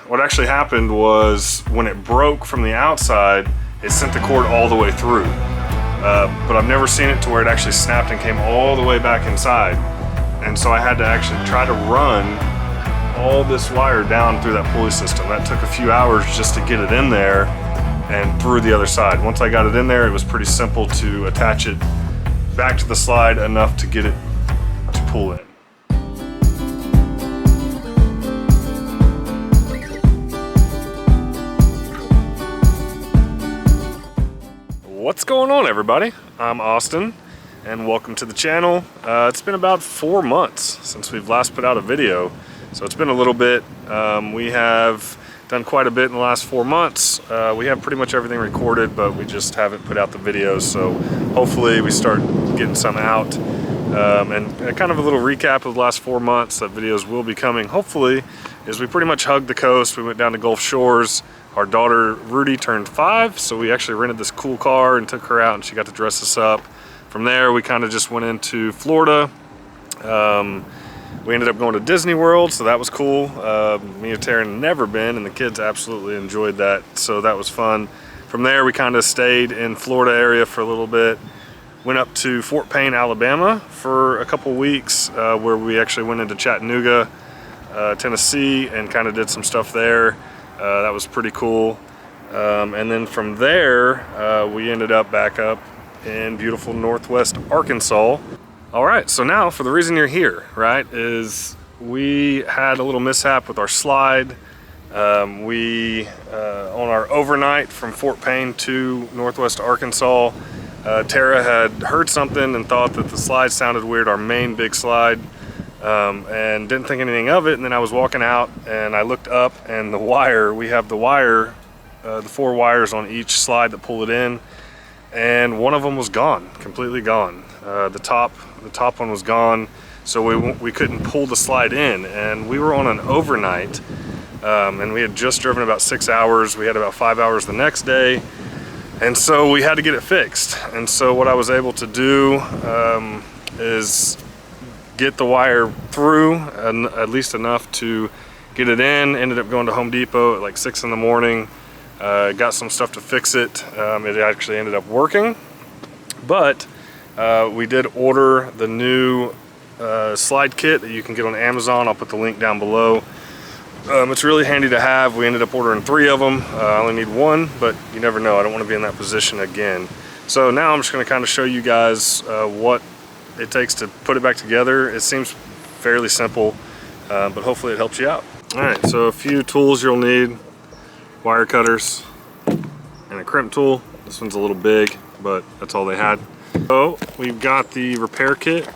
what actually happened was when it broke from the outside, it sent the cord all the way through. But I've never seen it to where it actually snapped and came all the way back inside. And so I had to actually try to run all this wire down through that pulley system. That took a few hours just to get it in there and through the other side. Once I got it in there, it was pretty simple to attach it back to the slide enough to get it to pull in. What's going on, everybody? I'm Austin and welcome to the channel. It's been about 4 months since we've last put out a video, so it's been a little bit. We have done quite a bit in the last 4 months. We have pretty much everything recorded, but we just haven't put out the videos, so hopefully we start getting some out. And kind of a little recap of the last 4 months that videos will be coming, hopefully, is we pretty much hugged the coast. We went down to Gulf Shores. Our daughter Rudy turned 5, so we actually rented this cool car and took her out and she got to dress us up. From there, we kind of just went into Florida. We ended up going to Disney World, so that was cool. Me and Taryn never been, and the kids absolutely enjoyed that, so that was fun. From there, we kind of stayed in Florida area for a little bit. Went up to Fort Payne, Alabama for a couple weeks, where we actually went into Chattanooga, Tennessee, and kind of did some stuff there. That was pretty cool. And then from there, we ended up back up in beautiful Northwest Arkansas. All right, so now for the reason you're here, right, is we had a little mishap with our slide. On our overnight from Fort Payne to Northwest Arkansas, Tara had heard something and thought that the slide sounded weird, our main big slide, and didn't think anything of it. And then I was walking out and I looked up, and the wire, we have the wire, the 4 wires on each slide that pull it in, and one of them was gone, completely gone. The top one was gone, so we couldn't pull the slide in, and we were on an overnight, and we had just driven about 6 hours. We had about 5 hours the next day, and so we had to get it fixed. And so what I was able to do is get the wire through, and at least enough to get it in. Ended up going to Home Depot at like 6 in the morning. Got some stuff to fix it. It actually ended up working, but we did order the new slide kit that you can get on Amazon. I'll put the link down below. It's really handy to have. We ended up ordering 3 of them. I only need 1, but you never know. I don't want to be in that position again. So now I'm just going to kind of show you guys what it takes to put it back together. It seems fairly simple, but hopefully it helps you out. All right, so a few tools you'll need: wire cutters and a crimp tool. This one's a little big, but that's all they had. So we've got the repair kit,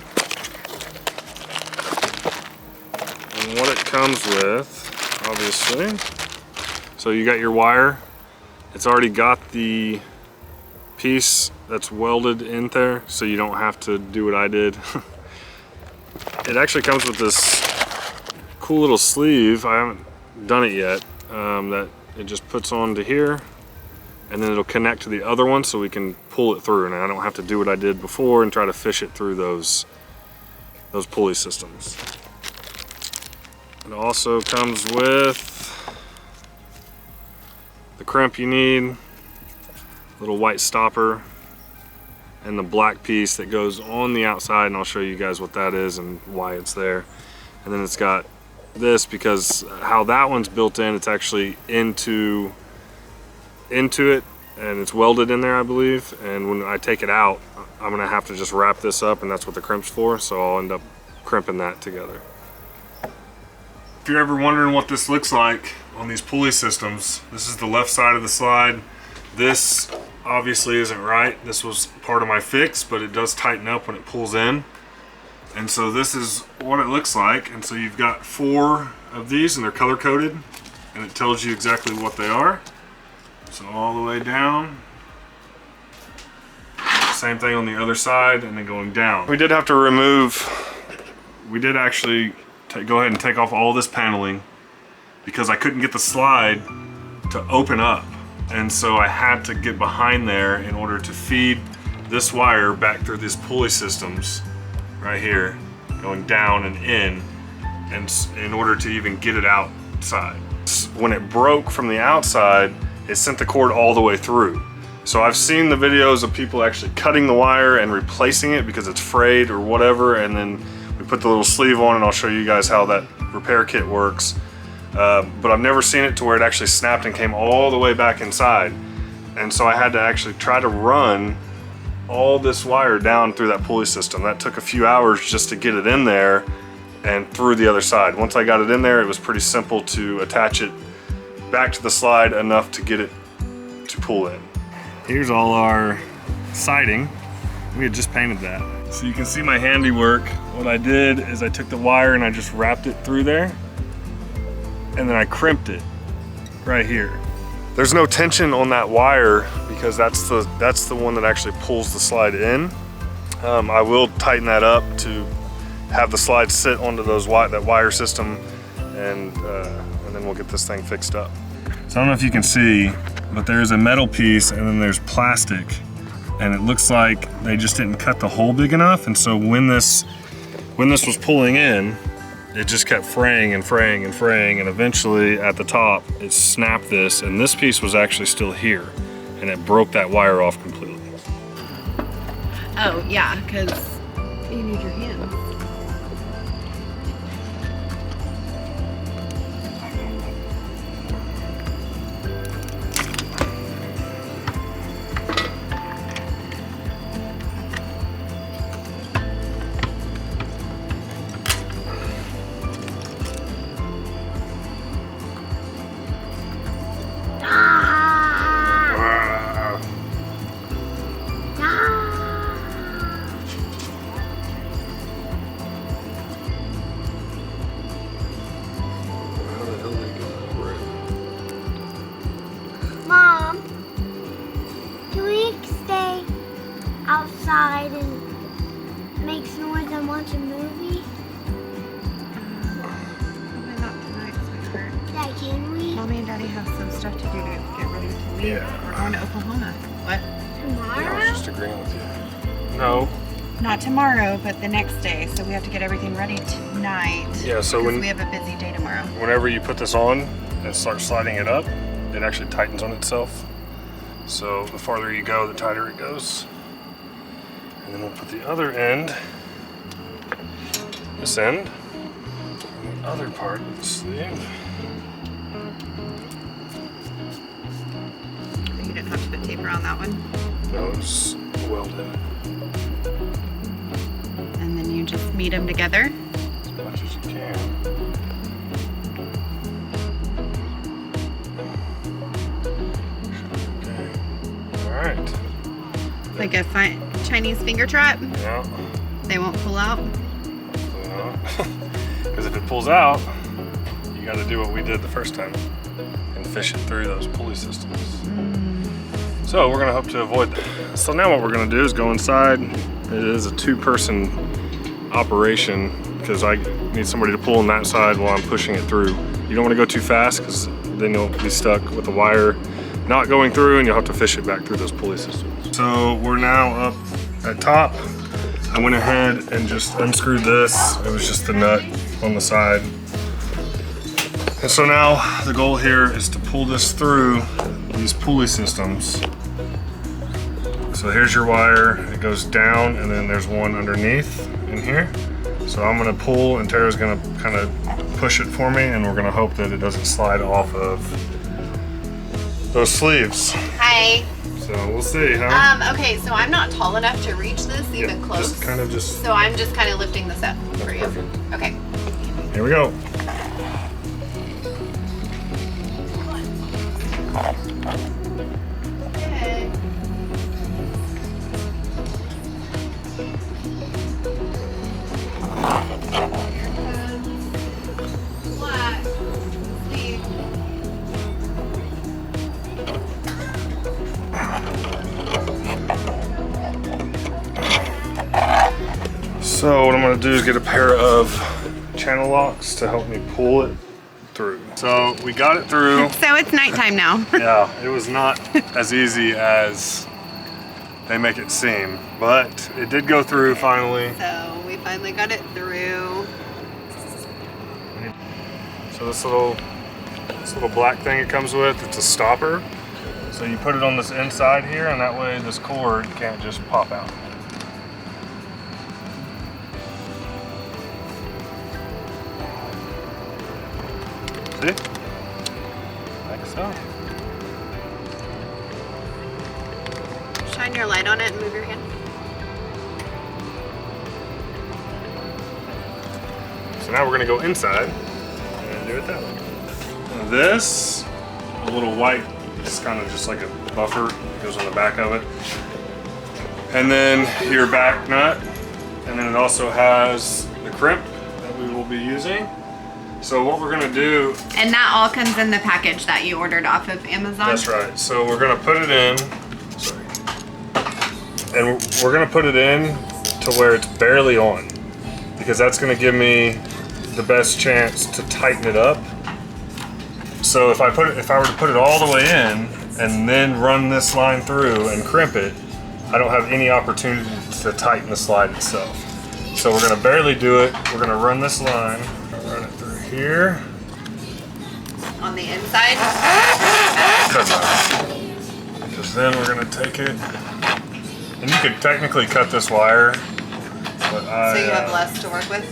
and what it comes with, obviously. So you got your wire. It's already got the piece that's welded in there, so you don't have to do what I did. It actually comes with this cool little sleeve. I haven't done it yet. That it just puts onto here, and then it'll connect to the other one so we can pull it through, and I don't have to do what I did before and try to fish it through those pulley systems. It also comes with the crimp you need, little white stopper, and the black piece that goes on the outside, and I'll show you guys what that is and why it's there. And then it's got this, because how that one's built in, it's actually into it, and it's welded in there, I believe. And when I take it out, I'm gonna have to just wrap this up, and that's what the crimp's for, so I'll end up crimping that together. If you're ever wondering what this looks like on these pulley systems, this is the left side of the slide. This obviously isn't right. This was part of my fix, but it does tighten up when it pulls in. And so this is what it looks like. And so you've got 4 of these, and they're color coded, and it tells you exactly what they are. So all the way down. Same thing on the other side, and then going down. We did have to we did actually go ahead and take off all this paneling because I couldn't get the slide to open up. And so I had to get behind there in order to feed this wire back through these pulley systems right here, going down and in order to even get it outside. when it broke from the outside, it sent the cord all the way through. So I've seen the videos of people actually cutting the wire and replacing it because it's frayed or whatever, and then we put the little sleeve on, and I'll show you guys how that repair kit works. But I've never seen it to where it actually snapped and came all the way back inside. And so I had to actually try to run all this wire down through that pulley system. That took a few hours just to get it in there and through the other side. Once I got it in there, it was pretty simple to attach it back to the slide enough to get it to pull in. Here's all our siding. We had just painted that. So you can see my handiwork. What I did is I took the wire and I just wrapped it through there, and then I crimped it right here. There's no tension on that wire because that's the one that actually pulls the slide in. I will tighten that up to have the slide sit onto that wire system, and then we'll get this thing fixed up. So I don't know if you can see, but there's a metal piece and then there's plastic, and it looks like they just didn't cut the hole big enough, and so when this was pulling in, it just kept fraying and fraying and fraying, and eventually at the top it snapped this, and this piece was actually still here, and it broke that wire off completely. Oh yeah, because you need your hands. Mom, can we stay outside and make noise and watch a movie? Probably not tonight, sweetheart. Dad, can we? Mommy and Daddy have some stuff to do to get ready to leave. Yeah. We're going to Oklahoma. What? Tomorrow? I was just agreeing with you. No. Not tomorrow, but the next day. So we have to get everything ready tonight. Yeah, so because we have a busy day tomorrow. Whenever you put this on and start sliding it up, it actually tightens on itself. So the farther you go, the tighter it goes. And then we'll put the other end, this end, and the other part of the sleeve. You didn't have to put tape around that one. No, it's welded And then you just meet them together. as much as you can. Alright. Like a Chinese finger trap. Yeah. They won't pull out. Because if it pulls out, you got to do what we did the first time and fish it through those pulley systems. So we're going to hope to avoid that. So now what we're going to do is go inside. It is a two-person operation because I need somebody to pull on that side while I'm pushing it through. You don't want to go too fast because then you'll be stuck with the wire not going through and you'll have to fish it back through those pulley systems. So we're now up at top. I went ahead and just unscrewed this. It was just the nut on the side. And so now the goal here is to pull this through these pulley systems. So here's your wire, it goes down and then there's one underneath in here. So I'm gonna pull and Tara's gonna kind of push it for me, and we're gonna hope that it doesn't slide off of those sleeves. Hi. So we'll see, huh? Okay, so I'm not tall enough to reach this even close. Just kind of just. So I'm just kind of lifting this up for you. Perfect. Okay. Here we go. Okay. Black sleeve. So what I'm gonna do is get a pair of channel locks to help me pull it through. So we got it through. So it's nighttime now. Yeah, it was not as easy as they make it seem, but it did go through finally. So we finally got it through. So this little This little black thing it comes with, it's a stopper. So you put it on this inside here, and that way this cord can't just pop out. See? Like so. Shine your light on it and move your hand. So now we're gonna go inside and do it that way. This, a little white, it's kind of just like a buffer that goes on the back of it. And then your back nut. And then it also has the crimp that we will be using. So what we're gonna do... And that all comes in the package that you ordered off of Amazon? That's right. So we're gonna put it in, sorry. And we're gonna put it in to where it's barely on, because that's gonna give me the best chance to tighten it up. So if I were to put it all the way in and then run this line through and crimp it, I don't have any opportunity to tighten the slide itself. So we're gonna barely do it. We're gonna run this line, run it through here. On the inside? Because then we're gonna take it, and you could technically cut this wire, but so you have less to work with?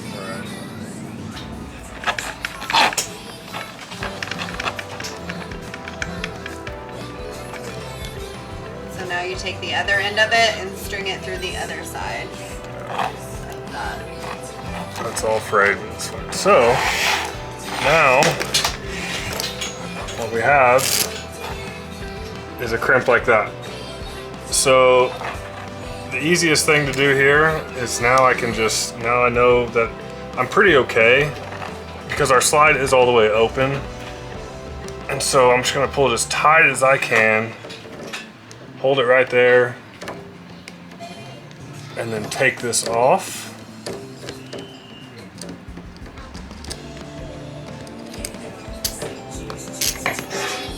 So now you take the other end of it and string it through the other side. Like that. That's all frayed. So now what we have is a crimp like that. So the easiest thing to do here is now I know that I'm pretty okay because our slide is all the way open. And so I'm just gonna pull it as tight as I can, hold it right there, and then take this off.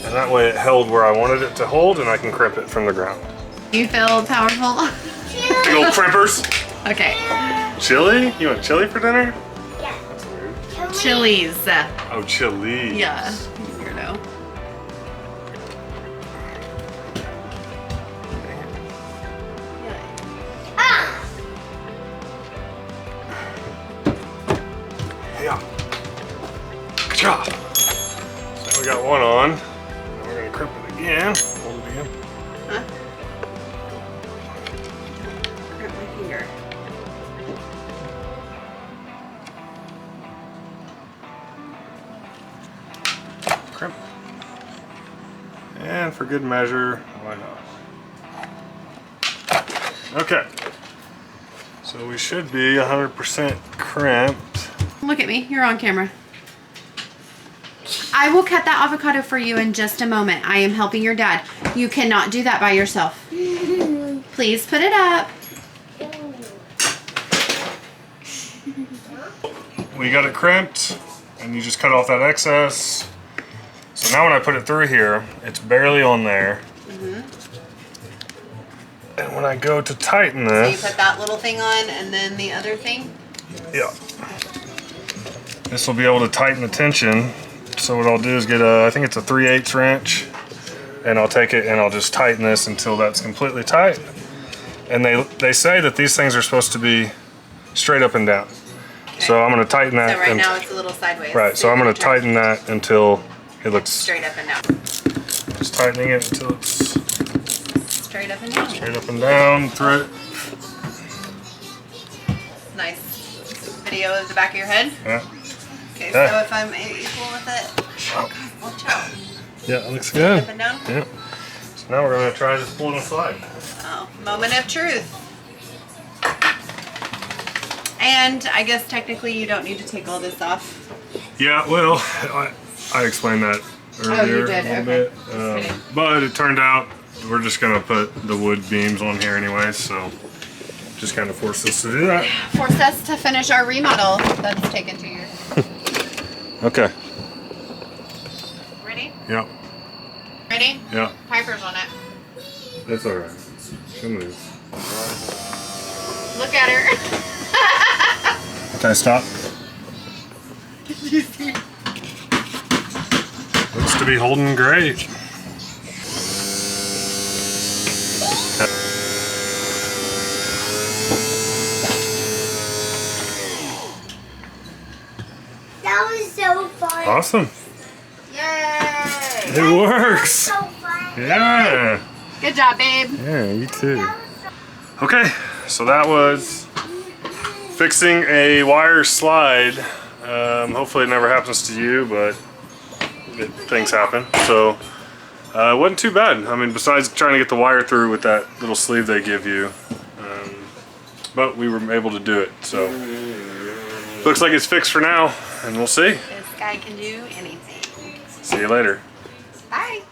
And that way it held where I wanted it to hold, and I can crimp it from the ground. You feel powerful? Big old crimpers. Okay. Chili? You want chili for dinner? Yeah. Chilies. Oh, chili. Yeah. Weirdo. Ah! Yeah. Good job. So we got one on. Now we're gonna crimp it again. Hold it again. Huh? Grab my finger. Crimp. And for good measure, why not? Okay. So we should be 100% crimped. Look at me. You're on camera. I will cut that avocado for you in just a moment. I am helping your dad. You cannot do that by yourself. Please put it up. We got it crimped, and you just cut off that excess. So now when I put it through here, it's barely on there. And when I go to tighten So you this, put that little thing on and then the other thing? yeah, this will be able to tighten the tension. So what I'll do is get I think it's a 3/8 wrench, and I'll take it and I'll just tighten this until that's completely tight. And they say that these things are supposed to be straight up and down. Okay. So I'm going to tighten that. So right now it's a little sideways. Right, so I'm going to tighten that until it looks straight up and down. Just tightening it until it's straight up and down. Straight up and down through it. Nice video of the back of your head. Yeah. Okay, so if I'm equal with it, oh God, watch out. Yeah, it looks good. Up and down? Yeah. So now we're going to try just pulling a slide. Oh, moment of truth. And I guess technically you don't need to take all this off. Yeah, well, I explained that earlier you did. a little Okay. bit. But it turned out we're just going to put the wood beams on here anyway, so just kind of forced us to do that. Forced us to finish our remodel that's taken 2 years. Okay. Ready? Yep. Ready? Yeah. Piper's on it. That's all right. She'll move. Look at her. Okay, stop. Did you see? Looks to be holding great. That was so fun. Awesome. Yay! It works. So fun. Yeah. Good job, babe. Yeah, you too. Okay, so that was fixing a wire slide. Hopefully it never happens to you, but things happen. So it wasn't too bad. I mean, besides trying to get the wire through with that little sleeve they give you, but we were able to do it. So looks like it's fixed for now, and we'll see. This guy can do anything. See you later. Bye.